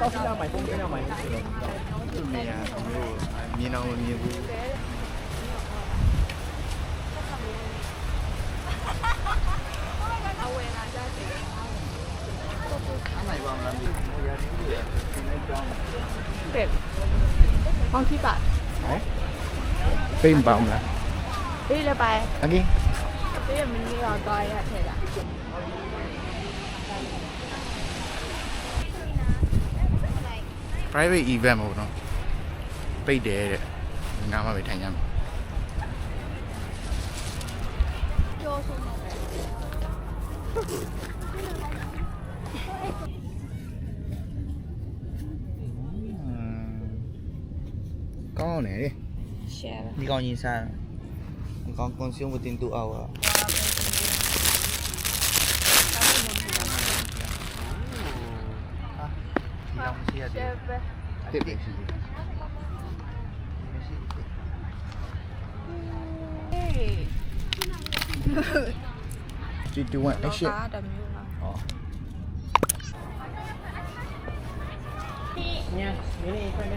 到现在买风尽量买不起了。就没呀，没有，没那么没不。เป็ดห้องที่ปัด Phim bông là. đi lên bài Ok. bây giờ mình đi vào coi thiệt ạ Private event မဟုတ်တော့ပိတ်တယ်တဲ့ငါမှပဲထိုင်ရမယ်ကောင်းတယ်လေ share ဒီကောင်ကြီးစားဒီကောင် consume within 2 hours ဒီကောင်ရှိရတယ် share ပဲ တစ်ပြည့်ရှိတယ် 3 2 1 action ကားတစ်မျိုးလား ဟော 你明天一块面。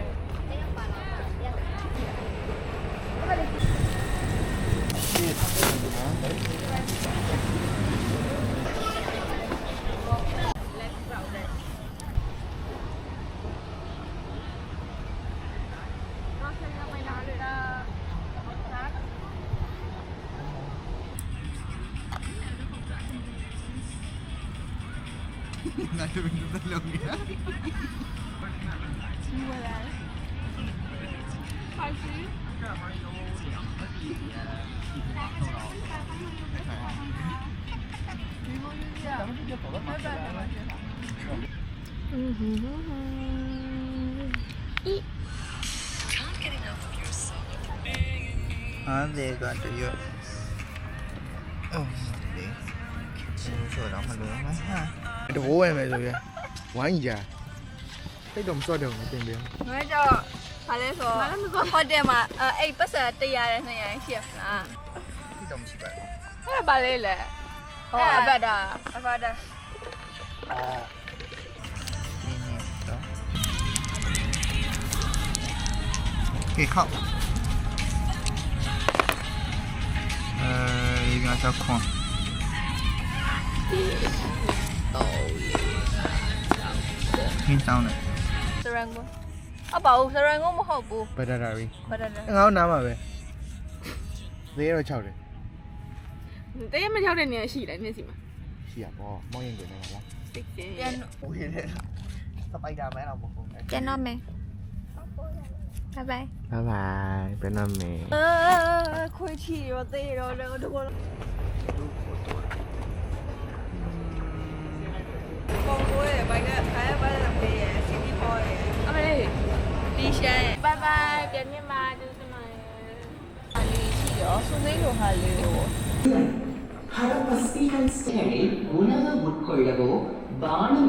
ငါတို့ဘယ်လိုလုပ်နေလဲ 开始အားသေးကတရအော်ဒီဆိုတော့မလို့နော်ဟာတဘိုးဝယ်မယ်ဆိုရဝိုင်းကြတိတ်တော့မစော့တယ်ဘူးတင်ပြ ငါကြောက်ခါလဲဆိုဟိုတယ်မှာအဲ့ပတ်စံ100နဲ့200ရှိရမလား တိတ်တော့မရှိပါဘူး အဲ့ဒါပါလေလေဟောအဘတာအဘတာ အာနင်းနေတော့ဟေးခေါဒီကတော့ခွန်ဟင်းတောင်းတယ် စရန်ကိုအပေါ့စရန်ကိုမဟုတ်ဘူး ဘယ်ဒါရီ ဘာတယ်လဲ ငါ့နားမှာပဲသေးရော6တယ် တရက်မချောက်တဲ့နေရာရှိတယ်မျက်စိမှာ ရှိရပေါ့မောင်းရင်ကျင်နေလား သိတယ်ပြန် ဝေးတယ်စပိုက်ဒါမန်တော့မဟုတ်ဘူး ပြန်တော့မယ်ဘိုင်ဘိုင် 拜拜ဘယ်နှမေ ခွေးချီရောသေးရောလည်းတို့ကောပုံကိုရဲ့ဘိုင်ကခိုင်းပါတဲ့ပေးရဲ့စီတီပေါ်ရဲ့အမေဒီရှမ်းရဲ့ဘိုင်ဘိုင်ပြန်မြင်ပါကျေးဇူးတင်ပါတယ်အလေးချီရောစုသိလို့ဟာလေးကို Harappa Speak and Stay, Unava Woodkollago, Barnum